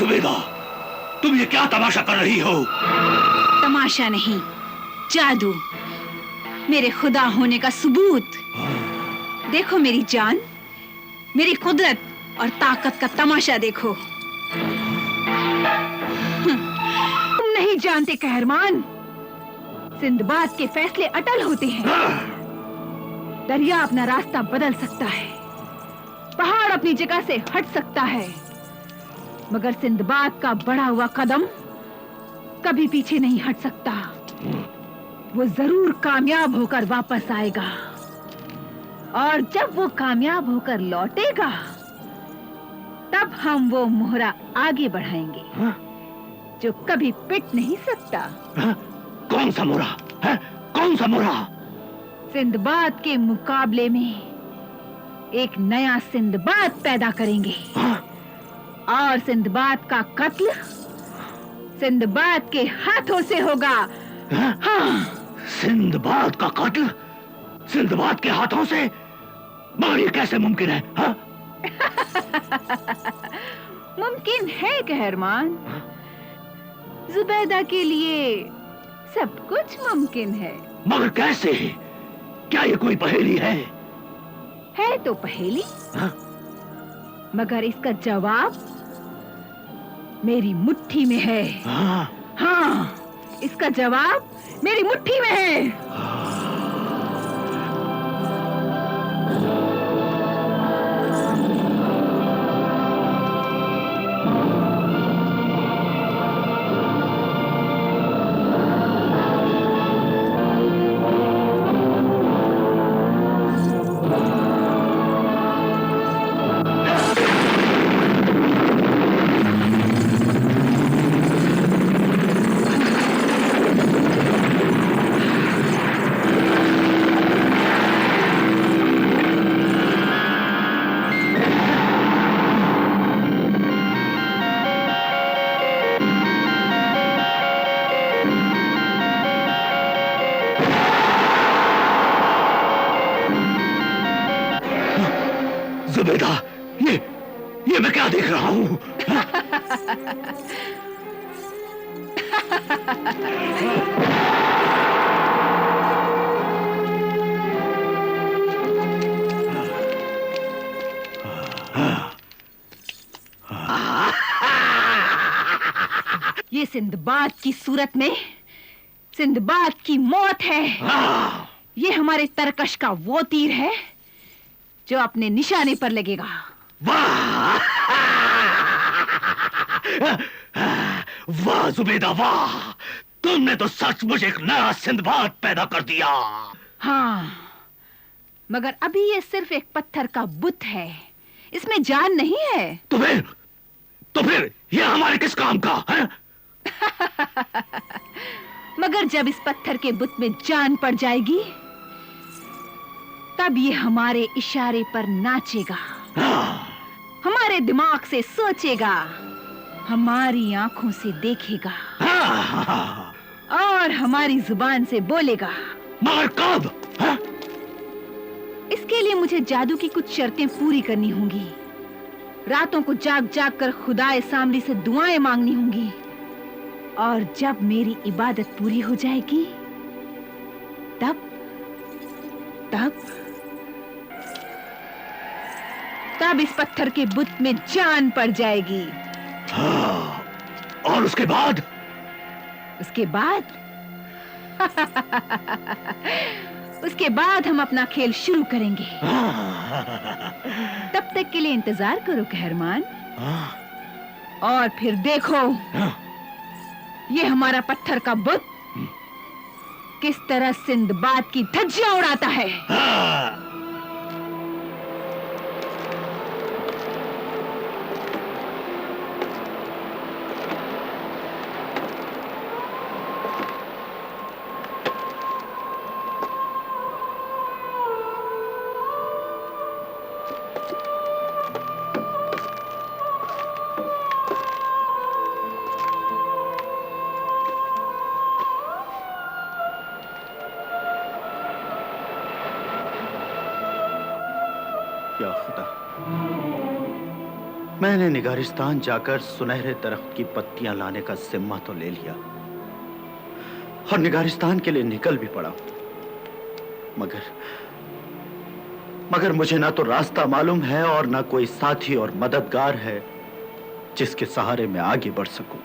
जुबैदा, तुम ये क्या तमाशा कर रही हो? तमाशा नहीं, जादू, मेरे खुदा होने का सबूत। देखो मेरी जान, मेरी कुदरत और ताकत का तमाशा देखो। तुम नहीं जानते कहरमान, सिंदबाद के फैसले अटल होते हैं। दरिया अपना रास्ता बदल सकता है, पहाड़ अपनी जगह से हट सकता है, मगर सिंदबाद का बढ़ा हुआ कदम कभी पीछे नहीं हट सकता। वो जरूर कामयाब होकर वापस आएगा, और जब वो कामयाब होकर लौटेगा तब हम वो मोहरा आगे बढ़ाएंगे जो कभी पिट नहीं सकता। कौन सा मोहरा है? कौन सा मोहरा? सिंदबाद के मुकाबले में एक नया सिंदबाद पैदा करेंगे। और सिंदबाद का कत्ल सिंदबाद के हाथों से होगा। हाँ। सिंदबाद का कत्ल सिंदबाद के हाथों से? मगर ये कैसे मुमकिन है? हाँ? मुमकिन है कहरमान, जुबैदा के लिए सब कुछ मुमकिन है। मगर कैसे? क्या ये कोई पहेली है? है तो पहेली। हाँ? मगर इसका जवाब मेरी मुट्ठी में है। हाँ, इसका जवाब मेरी मुट्ठी में है। जुबैदा, ये मैं क्या देख रहा हूँ? ये सिंदबाद की सूरत में सिंदबाद की मौत है। ये हमारे तरकश का वो तीर है जो अपने निशाने पर लगेगा। वाह! वाह जुबैदा वाह! तुमने तो सचमुच एक नया सिंदबाद पैदा कर दिया। हाँ, मगर अभी ये सिर्फ एक पत्थर का बुत है, इसमें जान नहीं है। तो फिर ये हमारे किस काम का है? मगर जब इस पत्थर के बुत में जान पड़ जाएगी तब ये हमारे इशारे पर नाचेगा, हमारे दिमाग से सोचेगा, हमारी आंखों से देखेगा और हमारी जुबान से बोलेगा। मगर कब? इसके लिए मुझे जादू की कुछ शर्तें पूरी करनी होंगी। रातों को जाग जाग कर खुदाए सामरी से दुआएं मांगनी होंगी, और जब मेरी इबादत पूरी हो जाएगी तब इस पत्थर के बुत में जान पड़ जाएगी। और उसके बाद? उसके बाद हम अपना खेल शुरू करेंगे। तब तक के लिए इंतजार करो कहरमान, और फिर देखो ये हमारा पत्थर का बुत किस तरह सिंदबाद की धज्जियां उड़ाता है। या खुदा, मैंने निगारिस्तान जाकर सुनहरे दरख्त की पत्तियां लाने का जिम्मा तो ले लिया और निगारिस्तान के लिए निकल भी पड़ा, मगर मुझे ना तो रास्ता मालूम है और ना कोई साथी और मददगार है जिसके सहारे मैं आगे बढ़ सकूं।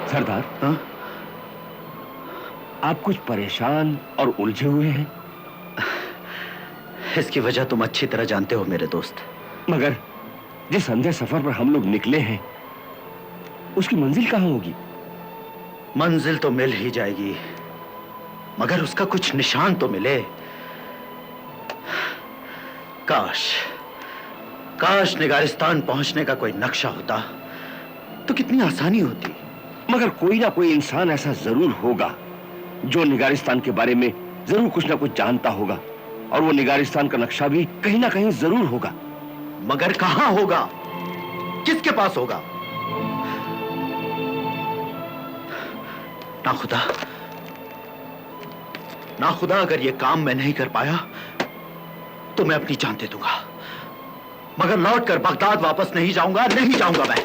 सरदार, हाँ? आप कुछ परेशान और उलझे हुए हैं। इसकी वजह तुम अच्छी तरह जानते हो मेरे दोस्त। मगर जिस अंधे सफर पर हम लोग निकले हैं, उसकी मंजिल कहां होगी? मंजिल तो मिल ही जाएगी, मगर उसका कुछ निशान तो मिले। काश निगारिस्तान पहुंचने का कोई नक्शा होता तो कितनी आसानी होती। मगर कोई ना कोई इंसान ऐसा जरूर होगा जो निगारिस्तान के बारे में जरूर कुछ ना कुछ जानता होगा, और वो निगारिस्तान का नक्शा भी कहीं ना कहीं जरूर होगा। मगर कहां होगा, किसके पास होगा? ना खुदा अगर ये काम मैं नहीं कर पाया तो मैं अपनी जान दे दूंगा, मगर लौटकर बगदाद वापस नहीं जाऊंगा मैं।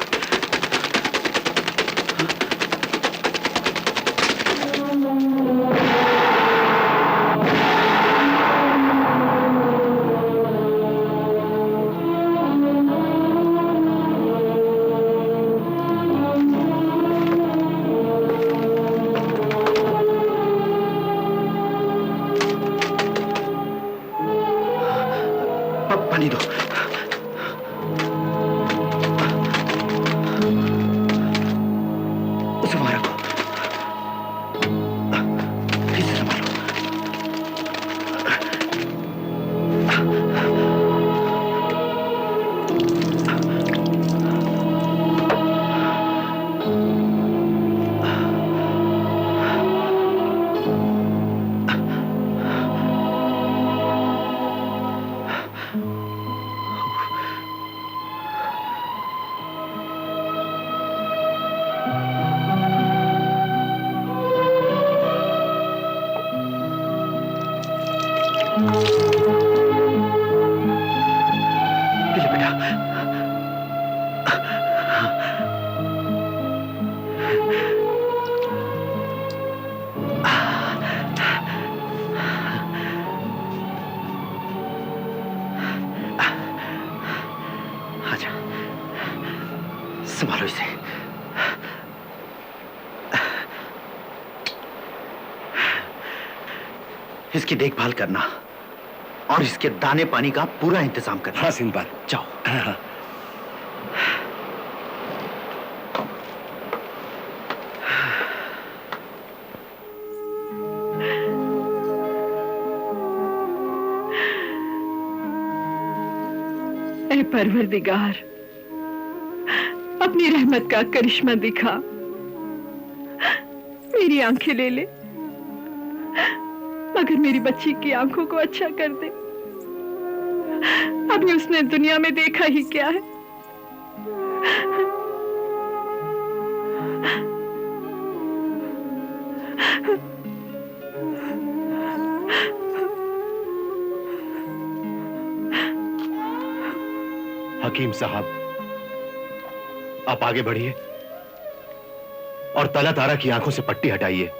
पानी दो। उसे वहां रखो, इसे संभालो। ले बेटा। आजा, संभालो इसे। इसकी देखभाल करना और इसके दाने पानी का पूरा इंतजाम करना। हाँ सिंदबाद, जाओ। हाँ। ऐ परवरदिगार, अपनी रहमत का करिश्मा दिखा, मेरी आंखें ले ले, मगर मेरी बच्ची की आंखों को अच्छा कर दे। अभी उसने दुनिया में देखा ही क्या है। हकीम साहब, आप आगे बढ़िए और तला तारा की आंखों से पट्टी हटाइए।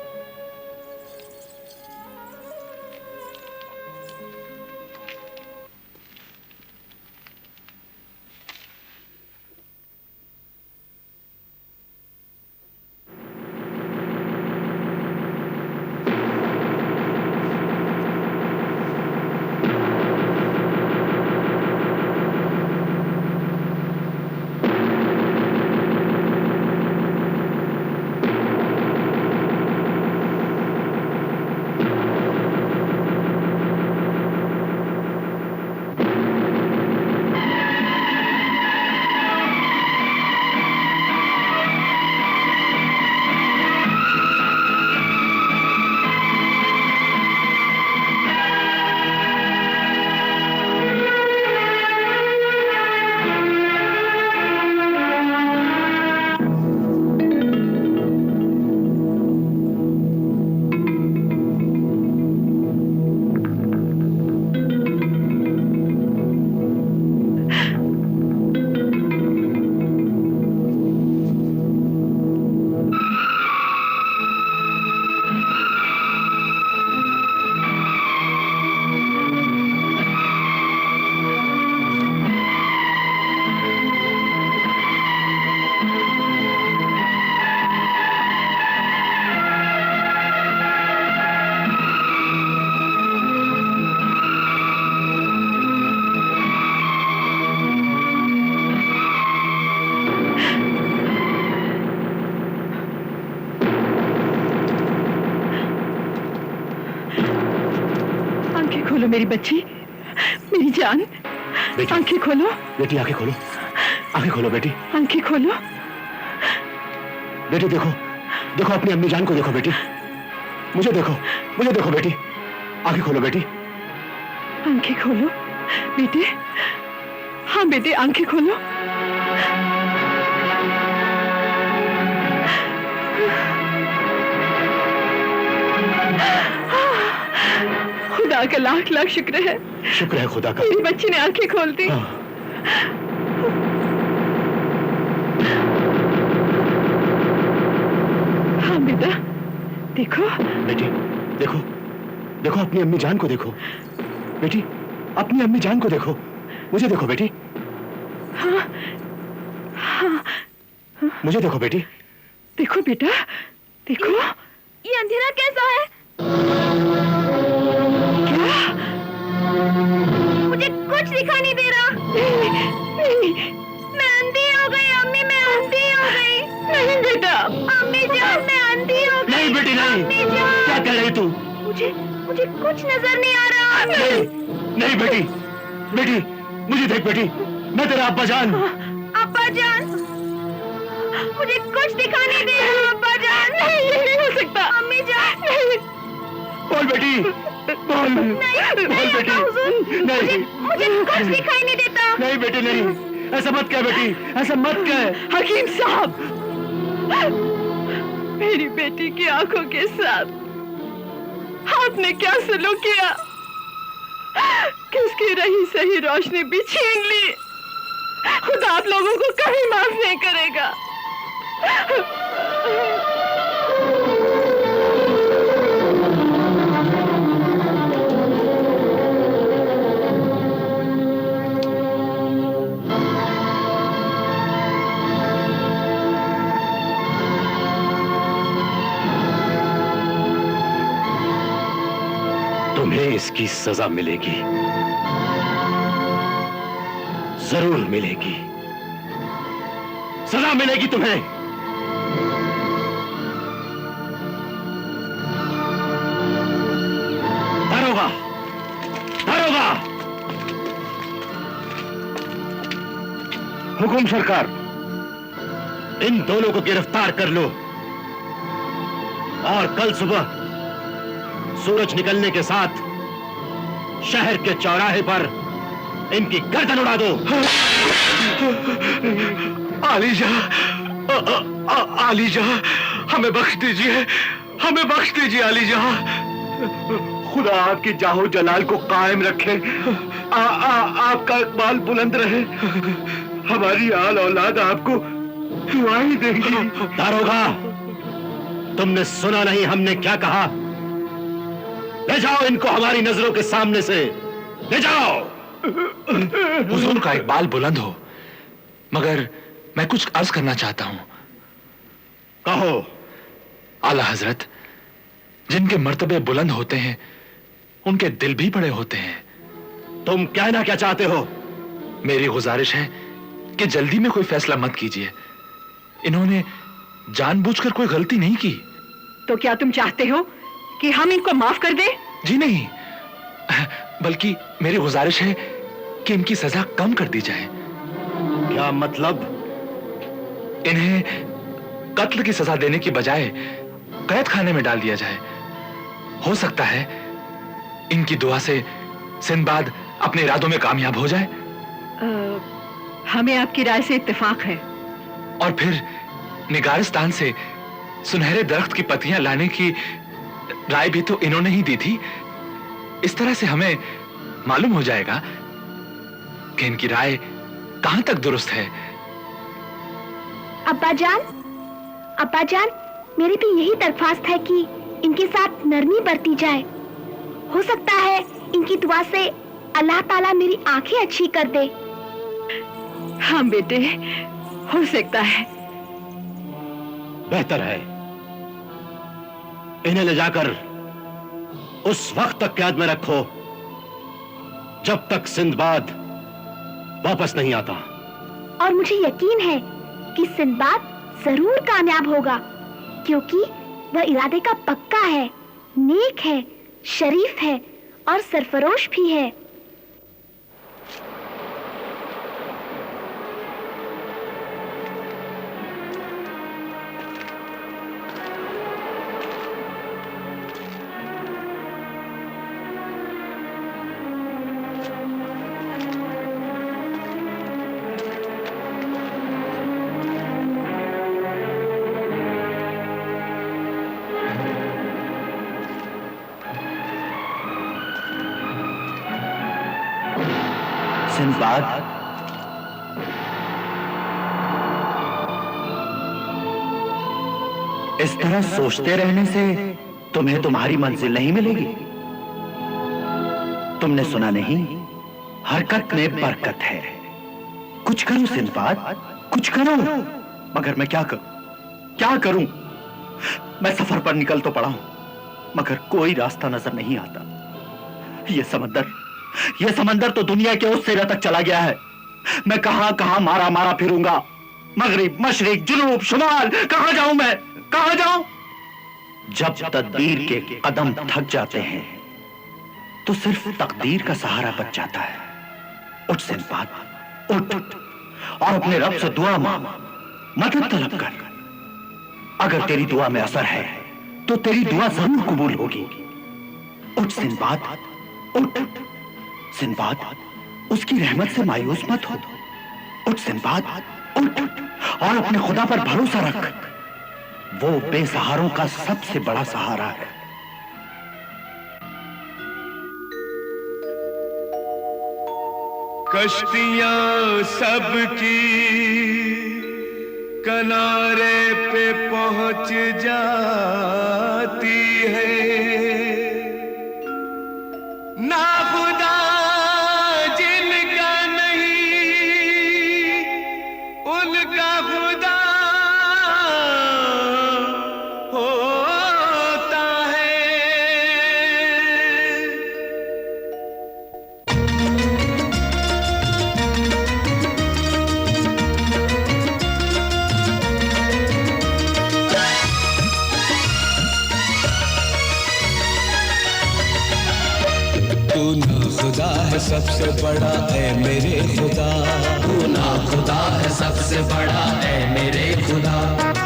खोलो मेरी बच्ची, मेरी जान, बेटी। आंखें खोलो बेटी, आंखें खोलो, आंखें खोलो बेटी। आंखें खोलो। बेटी देखो, देखो अपनी अम्मी जान को देखो बेटी, मुझे देखो, मुझे देखो बेटी, आंखें खोलो बेटी। आंखें खोलो बेटे, हाँ बेटे आंखें खोलो। खुदा का लाख लाख शुक्र है, शुक्र है खुदा का। मेरी बच्ची ने आंखें खोल दी। हाँ। हाँ बेटा देखो। बेटी देखो, देखो अपनी अम्मी जान को देखो बेटी, अपनी अम्मी जान को देखो, मुझे देखो बेटी। हाँ हाँ मुझे देखो बेटी। देखो बेटा देखो। ये अंधेरा कैसा है? क्या? मुझे कुछ दिखाई नहीं दे रहा। नहीं मैं अंधी हो गई अम्मी, मैं अंधी हो गई। नहीं बेटा। अम्मी जान, मैं अंधी हो गई। नहीं बेटी नहीं, अम्मी जान, क्या कह रही तू? मुझे मुझे कुछ नजर नहीं आ रहा। नहीं, नहीं बेटी, बेटी मुझे देख बेटी, मैं तेरा अब्बा जान। अब्बा जान, मुझे कुछ दिखाई नहीं दे रहा। अब्बा जान, नहीं ये नहीं हो सकता। अम्मी जान, नहीं बोल बेटी, बोल, बोल बेटी। नहीं, मुझे कुछ दिखाई नहीं देता। नहीं बेटी नहीं, ऐसा मत कह बेटी, ऐसा मत कह। हकीम साहब, मेरी बेटी की आंखों के साथ आपने क्या सलूक किया कि उसकी रही सही रोशनी भी छीन ली। खुदा आप लोगों को कभी माफ नहीं करेगा। तुम्हें इसकी सजा मिलेगी, जरूर मिलेगी, सजा मिलेगी तुम्हें। दारोगा, दारोगा। हुकुम सरकार। इन दोनों को गिरफ्तार कर लो और कल सुबह सूरज निकलने के साथ शहर के चौराहे पर इनकी गर्दन उड़ा दो। आलीजा, आलीजा, हमें बख्श दीजिए, हमें बख्श दीजिए आलीजा। खुदा आपकी जाहो जलाल को कायम रखे, आपका इकबाल बुलंद रहे। हमारी आल औलाद आपको दुआएं देंगी। दारोगा, तुमने सुना नहीं हमने क्या कहा? ले जाओ इनको हमारी नजरों के सामने से, ले जाओ। हुजूर का इकबाल बुलंद हो, मगर मैं कुछ अर्ज करना चाहता हूं। कहो। आला हजरत, जिनके मर्तबे बुलंद होते हैं उनके दिल भी बड़े होते हैं। तुम कहना क्या चाहते हो? मेरी गुजारिश है कि जल्दी में कोई फैसला मत कीजिए। इन्होंने जानबूझकर कोई गलती नहीं की। तो क्या तुम चाहते हो कि हम इनको माफ कर दें? जी नहीं, बल्कि मेरी गुजारिश है कि इनकी सजा कम कर दी जाए। क्या मतलब? इन्हें कत्ल की सजा देने की बजाय कैद खाने में डाल दिया जाए। हो सकता है इनकी दुआ से सिंदबाद अपने इरादों में कामयाब हो जाए। हमें आपकी राय से इत्तेफाक है। और फिर निगारिस्तान से सुनहरे दरख्त की पत्तियां लाने की राय भी तो इन्होंने ही दी थी। इस तरह से हमें मालूम हो जाएगा कि इनकी राय कहां तक दुरुस्त है। अब्बा जान, मेरी भी यही दरख्वास्त है कि इनके साथ नरमी बरती जाए। हो सकता है इनकी दुआ से अल्लाह ताला मेरी आंखें अच्छी कर दे। हाँ बेटे, हो सकता है। बेहतर है इन्हें ले जाकर उस वक्त तक कैद में रखो जब तक सिंदबाद वापस नहीं आता। और मुझे यकीन है कि सिंदबाद जरूर कामयाब होगा, क्योंकि वह इरादे का पक्का है, नेक है, शरीफ है और सरफरोश भी है। सिंदबाद, इस तरह सोचते रहने से तुम्हें तुम्हारी मंजिल नहीं मिलेगी। तुमने सुना नहीं, हरकत में बरकत है। कुछ करो सिंदबाद, कुछ करो। मगर मैं क्या करूं? मैं सफर पर निकल तो पड़ा हूं, मगर कोई रास्ता नजर नहीं आता। ये समंदर तो दुनिया के उस सिरे तक चला गया है। मैं कहां मारा फिरूंगा। मगरिब, मशरिक, जुनूब, शुमाल, कहां जाऊं मैं? कहां जाऊं? जब तदबीर के कदम थक जाते हैं तो सिर्फ तकदीर का सहारा बच जाता है। उठ सिंदबाद, उठ और अपने रब से दुआ मांग, मदद तलब कर। अगर तेरी दुआ में असर है तो तेरी दुआ जरूर कबूल होगी। उठ सिंदबाद, उठ सिंदबाद, उसकी रहमत से मायूस मत हो। उठ सिंदबाद, उठ और अपने खुदा पर भरोसा रख। वो बेसहारों का सबसे बड़ा सहारा है। कश्तियां सबकी किनारे पे पहुंच जाती है, ना खुदा जिनका नहीं उनका खुदा होता है। तू ना खुदा है सबसे बड़ा है मेरे खुदा, तू ना खुदा है सबसे बड़ा है मेरे खुदा।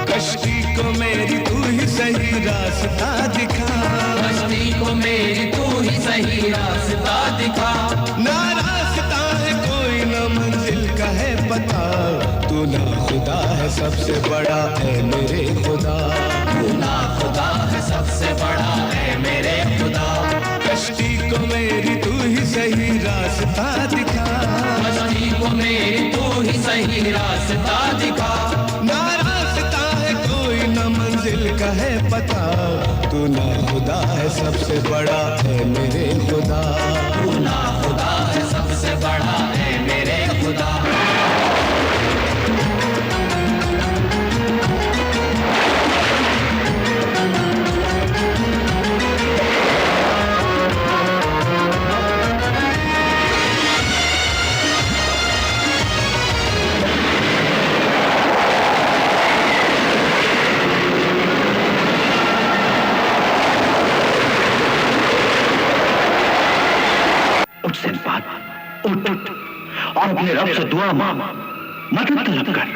कश्ती को मेरी तू ही सही रास्ता दिखा, कश्ती को मेरी तू ही सही रास्ता दिखा। ना रास्ता है कोई ना मंजिल का है पता। तू ना खुदा है सबसे बड़ा है मेरे खुदा, तू ना खुदा है सबसे बड़ा है मेरे खुदा। कश्ती को मेरी तू ही सही रास्ता दिखा, कश्ती को मेरी तू ही सही रास्ता दिखा। ना रास्ता है कोई ना मंजिल का है पता। तू ना खुदा है सबसे बड़ा है मेरे खुदा, तू ना खुदा है सबसे बड़ा है मेरे खुदा। उठ सिंदबाद, उठ और अपने रब से दुआ मांग, मदद तलब कर।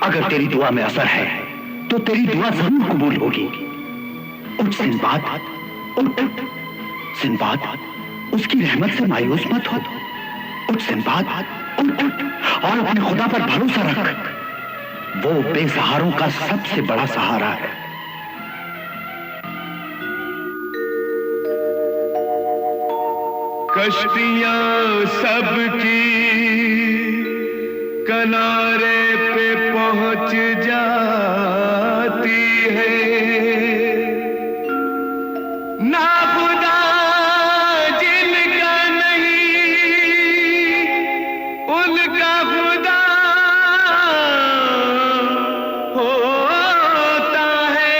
अगर तेरी दुआ में असर है तो तेरी दुआ जरूर कबूल होगी। उठ सिंदबाद, उठ सिंदबाद, उसकी रहमत से मायूस मत हो। उठ सिंदबाद, उठ और अपने खुदा पर भरोसा रख। वो बेसहारों का सबसे बड़ा सहारा है। कश्तियां सबकी किनारे पे पहुंच जाती है, ना खुदा जिनका नहीं उनका खुदा होता है।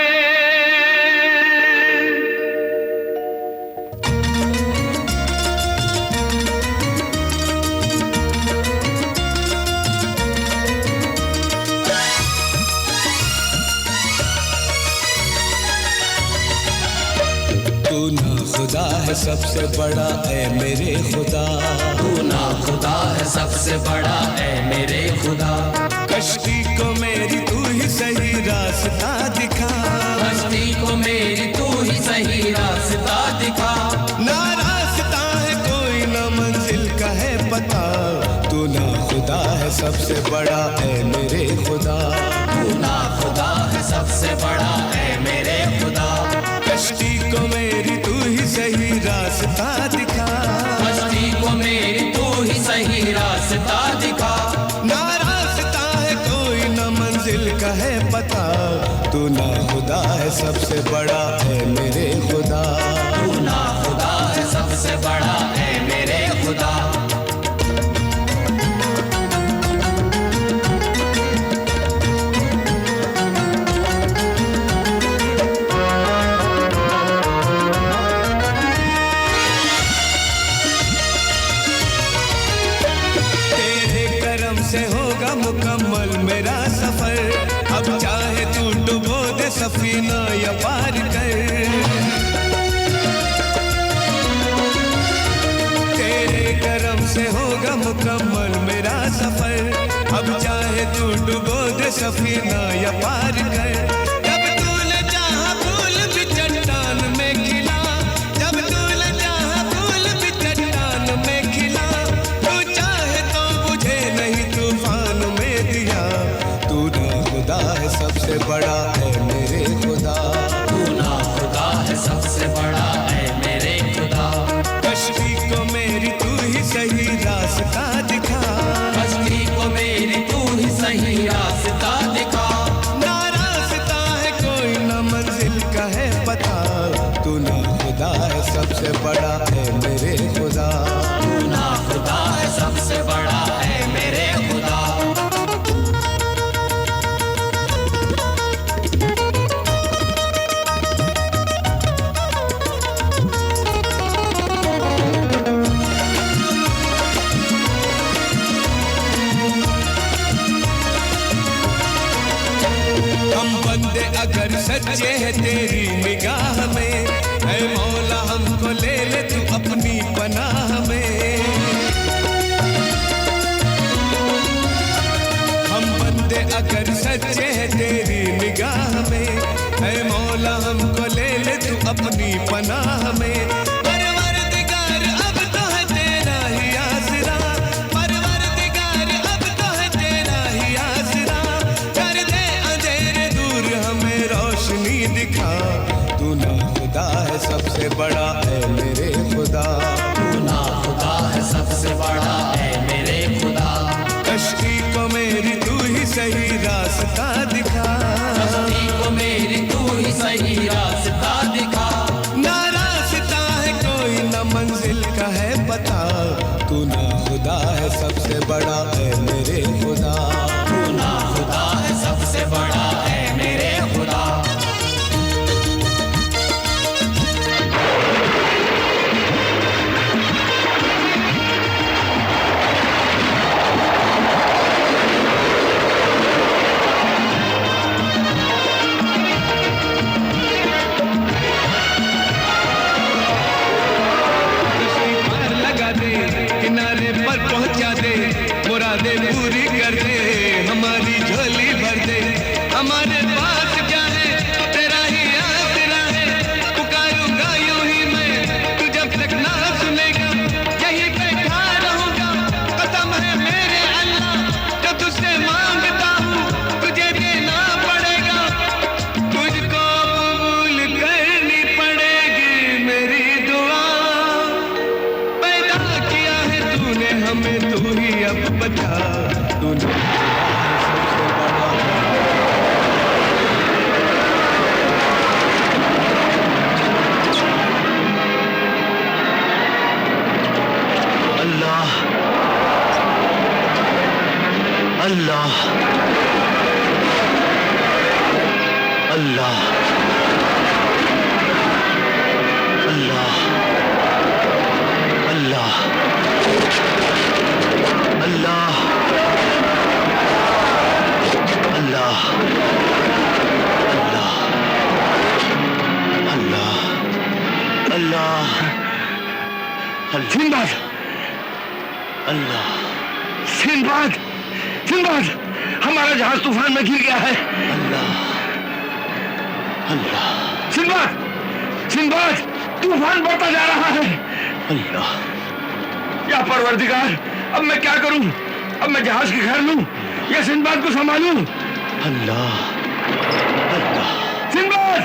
तू ना खुदा है सबसे बड़ा ऐ मेरे खुदा, तू ना खुदा है सबसे बड़ा ऐ मेरे खुदा। कश्ती को मेरी तू ही सही रास्ता दिखा, कश्ती को मेरी तू ही सही रास्ता दिखा। ना रास्ता है कोई ना मंजिल का है पता, तू ना खुदा है सबसे बड़ा ऐ मेरे खुदा, तू ना खुदा है सबसे बड़ा ऐ मेरे खुदा। कश्ती को मेरी तू ही सही रास्ता दिखा, कश्ती को मेरी तू ही सही रास्ता दिखा। ना रास्ता है कोई ना मंजिल का है पता, तू ना खुदा है सबसे बड़ा है मेरे खुदा, तू ना खुदा है सबसे बड़ा है मेरे खुदा। से होगा मुकम्मल मेरा सफर, अब चाहे तू डुबो दे सफीना या पार कर। तेरे करम से होगा मुकम्मल मेरा सफर, अब चाहे तू डुबो दे सफीना या पार कर। जब तूने चाहा फूल भी चट्टान में खिला, जब तूने चाहा फूल भी चट्टान में खिला, तू चाहे तो बुझे नहीं तूफान में दिया, तू ना खुदा है सबसे बड़ा है मेरे खुदा, तू ना खुदा है सबसे बड़ा है मेरे खुदा। कश्ती को मेरी तू ही सही रास्ता दिखा, कश्ती को मेरी तू ही सही रास्ता दिखा। ना रास्ता है कोई ना मंजिल का है पता, तू ना खुदा है सबसे बड़ा है मेरे खुदा, तू ना खुदा है सबसे बड़ा है मेरे खुदा। हम बंदे अगर सच्चे हैं तेरी निगाह में, ऐ मौला हमको ले ले तू अपनी पनाह में। हम बंदे अगर सच्चे हैं तेरी निगाह में, ऐ मौला हमको ले ले तू अपनी पनाह में। परवरदिगार अब तो है तेरा ही आसरा, परवरदिगार अब तो है तेरा ही आसरा, कर दे अंधेरे दूर हमें रोशनी दिखा, तू ना खुदा है सबसे बड़ा है मेरे खुदा, तू ना खुदा है सबसे बड़ा है मेरे खुदा। कश्ती को मेरी तू ही सही रास्ता दिखा, कश्ती को मेरी तू ही सही रास्ता दिखा। ना रास्ता है कोई ना मंजिल का है पता, तू ना खुदा है सबसे बड़ा है मेरे खुदा, तू ना खुदा है सबसे बड़ा है मेरे खुदा। किनारे पर पहुंचा दे, मुरादें पूरी कर दे, हमारी झोली भर दे। हमारे पास क्या है तेरा ही आसरा है, पुकारूंगा यूं ही मैं, तू जब तक ना सुनेगा यहीं बैठा रहूंगा। कसम है मेरे अल्लाह जो तुझसे मांगता हूँ तुझे देना पड़ेगा, तुझको कबूल करनी पड़ेगी मेरी दुआ। पैदा किया है तूने हमें, तू ही अब बता, तूने सबसे बड़ा अल्लाह अल्लाह अल्लाह अल्लाह अल्लाह अल्लाह अल्लाह अल्लाह अल्लाह अल्लाह अल्लाह। सिंदबाद, सिंदबाद, हमारा जहाज तूफान में गिर गया है। अल्लाह, अल्लाह। सिंदबाद, सिंदबाद, तूफान बढ़ता जा रहा है। अल्लाह, या परवरदिगार, अब मैं क्या करूं? अब मैं जहाज की खैर लूं या सिंदबाद को संभालूं? अल्लाह, अल्लाह। सिंदबाद,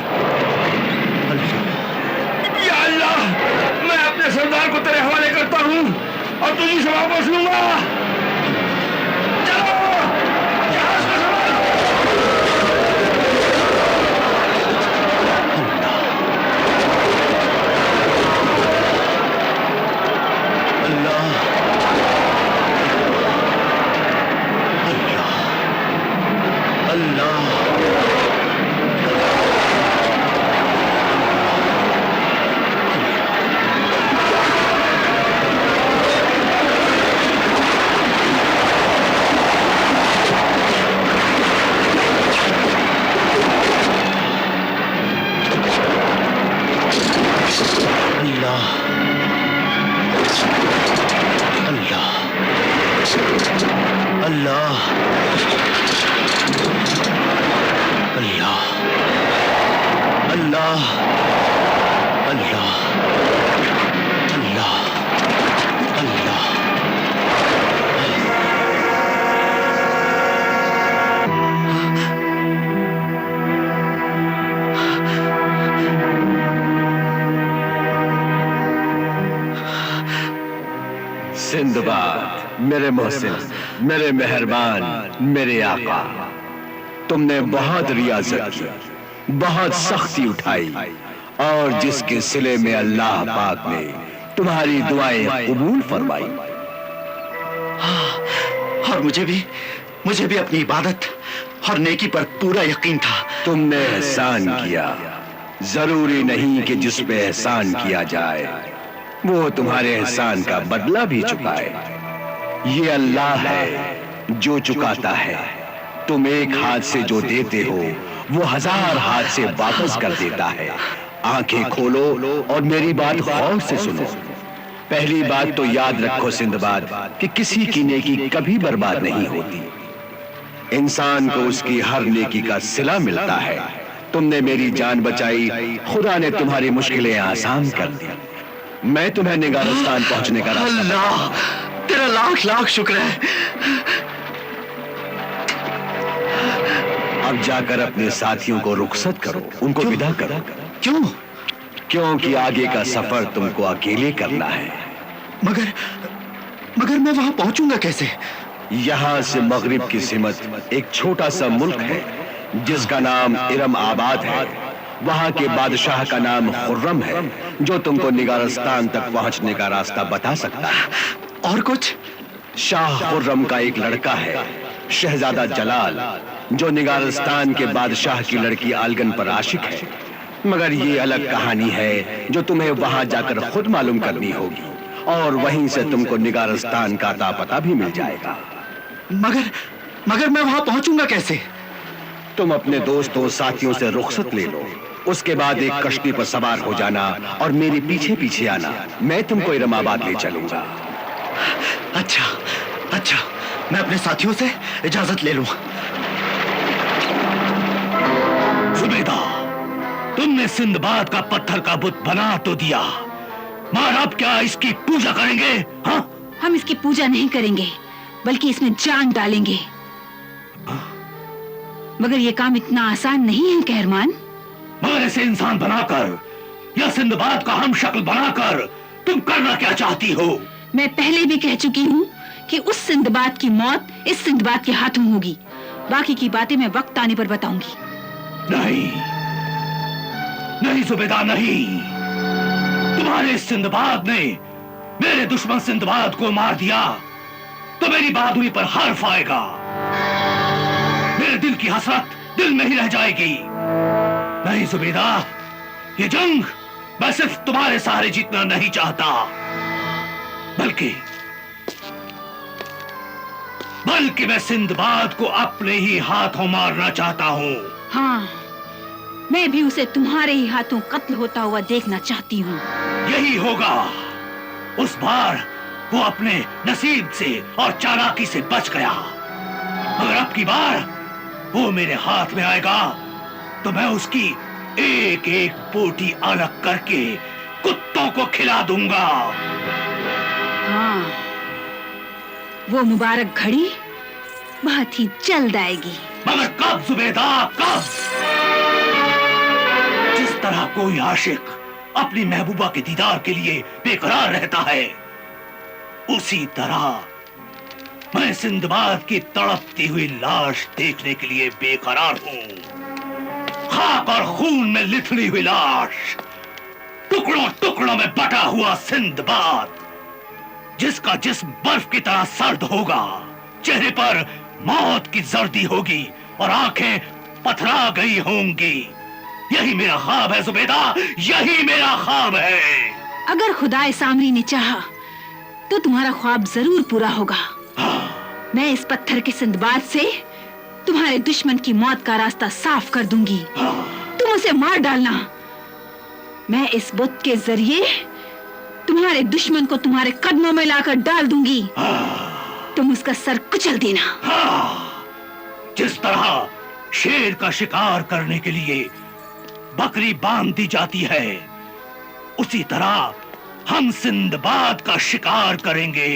अल्लाह, या अल्लाह, मैं अपने सरदार को तेरे हवाले करता हूं और तुझी से वापस लूंगा। चलो, जहाज को संभालो। अल्लाह, अल्लाह, अल्लाह। अल्लाह, अल्लाह, अल्लाह, अल्लाह, अल्लाह, अल्लाह। सिंदबाद, मेरे मोहसिन, मेरे मेहरबान, मेरे आका, तुमने बहुत रियाजत की, बहुत सख्ती उठाई और जिसके सिले में अल्लाह पाक ने तुम्हारी दुआएं कबूल फरमाई। और मुझे भी अपनी इबादत और नेकी पर पूरा यकीन था। तुमने एहसान किया, जरूरी नहीं कि जिस पे एहसान किया जाए वो तुम्हारे एहसान का बदला भी चुकाए। ये अल्लाह है जो चुकाता है। तुम एक हाथ से जो देते हो वो 1000 हाथ से वापस कर देता है। आंखें खोलो और मेरी बात गौर से सुनो। पहली बात तो याद रखो सिंदबाद कि किसी की नेकी कभी बर्बाद नहीं होती। इंसान को उसकी हर नेकी का सिला मिलता है। तुमने मेरी जान बचाई, खुदा ने तुम्हारी मुश्किलें आसान कर दी। मैं तुम्हें निगारस्तान पहुंचने का रास्ता अल्लाह, तेरा लाख लाख शुक्र है। अब जाकर अपने साथियों को रुखसत करो, उनको विदा करो। क्यों? क्योंकि आगे का सफर तुमको अकेले करना है। मगर मैं वहां पहुंचूंगा कैसे? यहाँ से मगरिब की सिमत एक छोटा सा मुल्क है जिसका नाम इरम आबाद है। वहाँ के बादशाह का नाम खुर्रम है जो तुमको निगारस्तान तक पहुंचने का रास्ता बता सकता है। और कुछ? शाह खुर्रम का एक लड़का है शहजादा जलाल जो निगारस्तान के बादशाह की लड़की आलगन पर आशिक है। मगर ये अलग कहानी है जो तुम्हें वहां जाकर खुद मालूम करनी होगी और वहीं से तुमको निगारस्तान का अता पता भी मिल जाएगा। मगर मैं वहां पहुंचूंगा कैसे? तुम अपने दोस्तों साथियों से रुखसत ले लो, उसके बाद एक कश्ती पर सवार हो जाना और मेरे पीछे पीछे आना। मैं तुमको इरमाबाद ले चलूंगा। अच्छा, मैं अपने साथियों से इजाजत ले लूं। जुबैदा, तुमने सिंदबाद का पत्थर का बुत बना तो दिया, मगर अब क्या इसकी पूजा करेंगे? हाँ? हम इसकी पूजा नहीं करेंगे बल्कि इसमें जान डालेंगे। मगर ये काम इतना आसान नहीं है कहरमान। मगर इसे इंसान बनाकर या सिंदबाद का हम शक्ल बनाकर तुम करना क्या चाहती हो? मैं पहले भी कह चुकी हूँ कि उस सिंदबाद की मौत इस सिंदबाद के हाथों होगी। बाकी की बातें मैं वक्त आने पर बताऊंगी। नहीं जुबैदा, नहीं। तुम्हारे सिंदबाद ने मेरे दुश्मन सिंदबाद को मार दिया तो मेरी बहादुरी पर हर्फ आएगा। मेरे दिल की हसरत दिल में ही रह जाएगी। नहीं जुबैदा, ये जंग मैं सिर्फ तुम्हारे सहारे जीतना नहीं चाहता, बल्कि मैं सिंदबाद को अपने ही हाथों मारना चाहता हूँ। हाँ, मैं भी उसे तुम्हारे ही हाथों कत्ल होता हुआ देखना चाहती हूँ। यही होगा। उस बार वो अपने नसीब से और चालाकी से बच गया। मगर अब की बार वो मेरे हाथ में आएगा तो मैं उसकी एक एक बोटी अलग करके कुत्तों को खिला दूंगा। हाँ, वो मुबारक घड़ी बहुत ही जल्द आएगी। मगर कब जुबैदा, कब? जिस तरह कोई आशिक अपनी महबूबा के दीदार के लिए बेकरार रहता है, उसी तरह मैं सिंदबाद की तड़पती हुई लाश देखने के लिए बेकरार हूं। खाक और खून में लिथड़ी हुई लाश, टुकड़ों टुकड़ों में बटा हुआ सिंदबाद, जिसका जिस्म बर्फ की तरह सर्द होगा, चेहरे पर मौत की जर्दी होगी और आंखें पथरा गई होंगी। यही मेरा ख्वाब है जुबैदा, यही मेरा ख्वाब है। अगर खुदाए सामरी ने चाहा तो तुम्हारा ख्वाब जरूर पूरा होगा। मैं इस पत्थर के सिंदबाद से तुम्हारे दुश्मन की मौत का रास्ता साफ कर दूंगी। तुम उसे मार डालना। मैं इस बुत के जरिए तुम्हारे दुश्मन को तुम्हारे कदमों में लाकर डाल दूंगी। तुम उसका सर कुचल देना। जिस तरह शेर का शिकार करने के लिए बकरी बांध दी जाती है, उसी तरह हम सिंदबाद का शिकार करेंगे।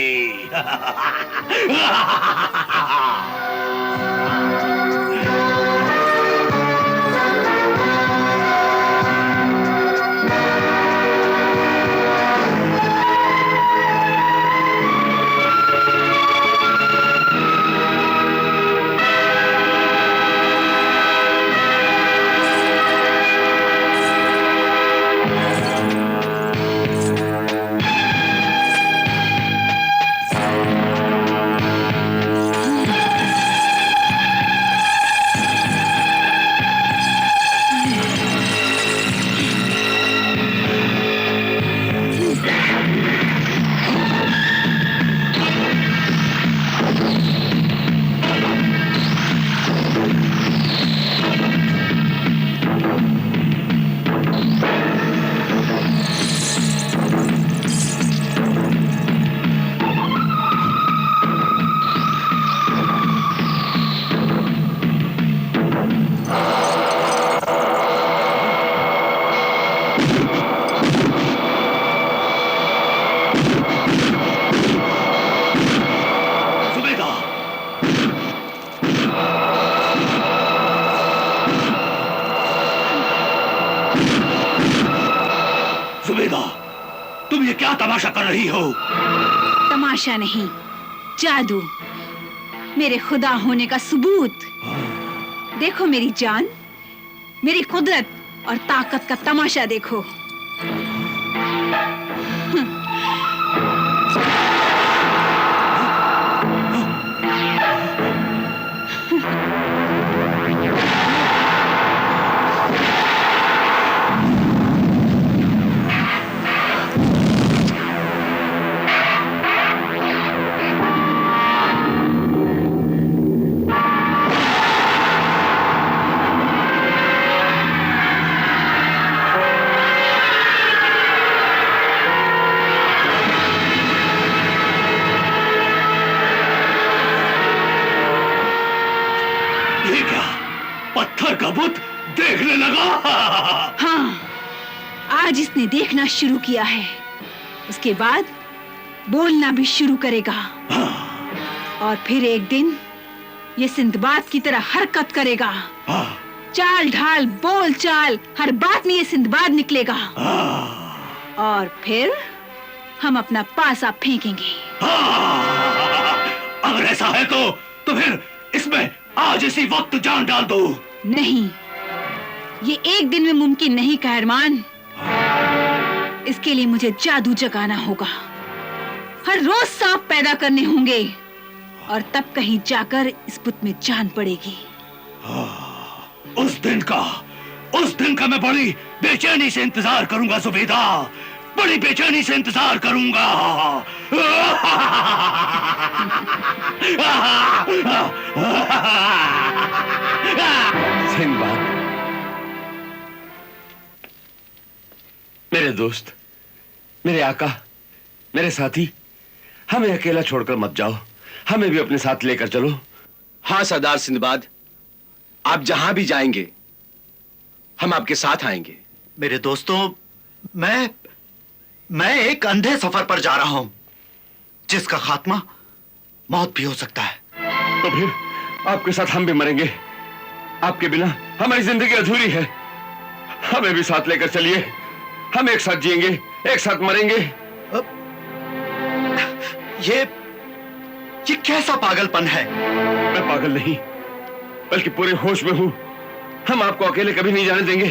जुबैदा, तुम ये क्या तमाशा कर रही हो? तमाशा नहीं, जादू, मेरे खुदा होने का सबूत। देखो मेरी जान, मेरी कुदरत और ताकत का तमाशा देखो। पत्थर का बुत देखने लगा। हाँ, आज इसने देखना शुरू किया है, उसके बाद बोलना भी शुरू करेगा। और फिर एक दिन ये सिंदबाद की तरह हरकत करेगा। चाल ढाल बोल चाल, हर बात में ये सिंदबाद निकलेगा। और फिर हम अपना पासा फेंकेंगे। अगर ऐसा है तो फिर इसमें आज इसी वक्त जान डाल दो। नहीं, ये एक दिन में मुमकिन नहीं कहरमान। इसके लिए मुझे जादू जगाना होगा, हर रोज सांप पैदा करने होंगे, और तब कहीं जाकर इस बुत में जान पड़ेगी। उस दिन का मैं बड़ी बेचैनी से इंतजार करूंगा जुबैदा, बड़ी बेचैनी से इंतजार करूंगा। सिंदबाद, मेरे दोस्त, मेरे आका, मेरे साथी, हमें अकेला छोड़कर मत जाओ, हमें भी अपने साथ लेकर चलो। हाँ सरदार सिंदबाद, आप जहां भी जाएंगे हम आपके साथ आएंगे। मेरे दोस्तों, मैं एक अंधे सफर पर जा रहा हूं जिसका खात्मा मौत भी हो सकता है। तो फिर आपके साथ हम भी मरेंगे। आपके बिना हमारी जिंदगी अधूरी है। हमें भी साथ लेकर चलिए, हम एक साथ जिएंगे, एक साथ मरेंगे। ये कैसा पागलपन है? मैं पागल नहीं, बल्कि पूरे होश में हूं। हम आपको अकेले कभी नहीं जाने देंगे।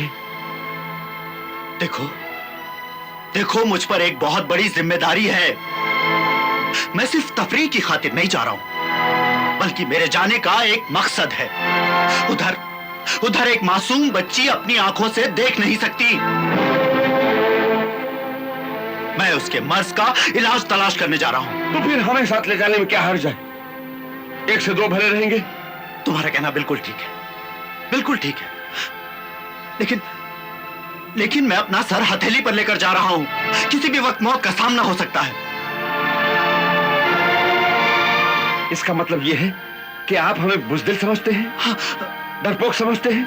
देखो, मुझ पर एक बहुत बड़ी जिम्मेदारी है। मैं सिर्फ तफरीह की खातिर नहीं जा रहा हूं, बल्कि मेरे जाने का एक मकसद है। उधर एक मासूम बच्ची अपनी आंखों से देख नहीं सकती। मैं उसके मर्ज का इलाज तलाश करने जा रहा हूं। तो फिर हमें साथ ले जाने में क्या हर्ज है? 1 से 2 भले रहेंगे। तुम्हारा कहना बिल्कुल ठीक है, बिल्कुल ठीक है। लेकिन मैं अपना सर हथेली पर लेकर जा रहा हूं। किसी भी वक्त मौत का सामना हो सकता है। इसका मतलब यह है कि आप हमें बुज़दिल समझते हैं? हाँ। डरपोक समझते हैं?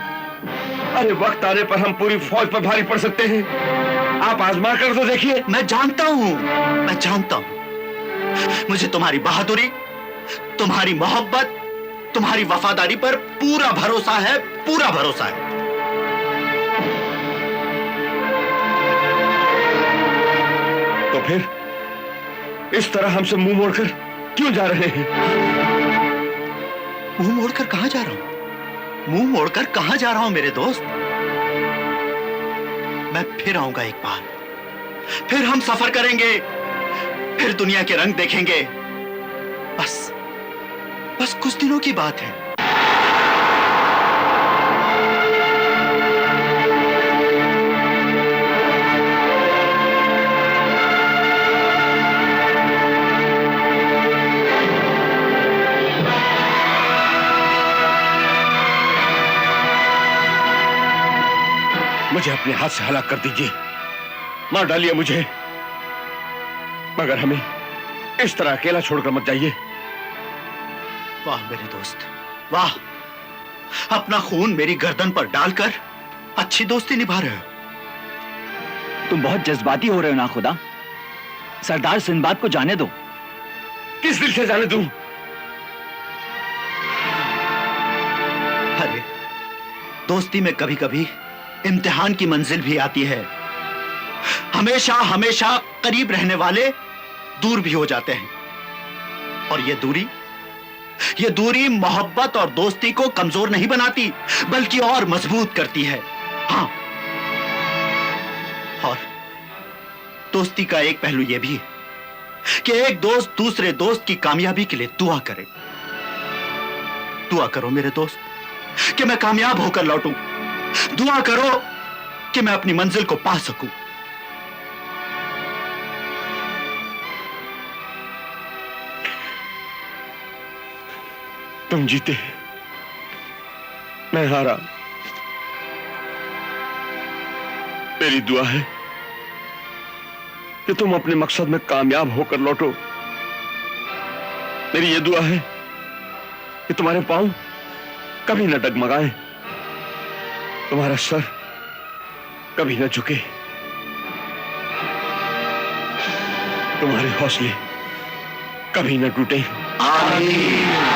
अरे वक्त आने पर हम पूरी फौज पर भारी पड़ सकते हैं। आप आजमा कर तो देखिए। मैं जानता हूं। मुझे तुम्हारी बहादुरी, तुम्हारी मोहब्बत, तुम्हारी वफादारी पर पूरा भरोसा है। तो फिर इस तरह हमसे मुंह मोड़कर क्यों जा रहे हैं? मुंह मोड़कर कहां जा रहा हूं? मुंह मोड़कर कहां जा रहा हूं मेरे दोस्त? मैं फिर आऊंगा एक बार, फिर हम सफर करेंगे, फिर दुनिया के रंग देखेंगे। बस कुछ दिनों की बात है। मुझे अपने हाथ से हलाक कर दीजिए, मार डालिए मुझे, मगर हमें इस तरह अकेला छोड़कर मत जाइए। वाह मेरे दोस्त, वाह। अपना खून मेरी गर्दन पर डालकर अच्छी दोस्ती निभा रहे हो। तुम बहुत जज्बाती हो रहे हो ना खुदा। सरदार सिंदबाद को जाने दो। किस दिल से जाने दूं? अरे दोस्ती में कभी कभी इम्तिहान की मंजिल भी आती है। हमेशा करीब रहने वाले दूर भी हो जाते हैं, और ये दूरी मोहब्बत और दोस्ती को कमजोर नहीं बनाती, बल्कि और मजबूत करती है। हाँ, और दोस्ती का एक पहलू यह भी है कि एक दोस्त दूसरे दोस्त की कामयाबी के लिए दुआ करे। दुआ करो मेरे दोस्त कि मैं कामयाब होकर लौटूं। दुआ करो कि मैं अपनी मंजिल को पा सकूं। तुम जीते, मैं हारा। मेरी दुआ है कि तुम अपने मकसद में कामयाब होकर लौटो। मेरी ये दुआ है कि तुम्हारे पांव कभी न डगमगाएं, तुम्हारा सर कभी न झुके, तुम्हारे हौसले कभी न टूटे। आमीन।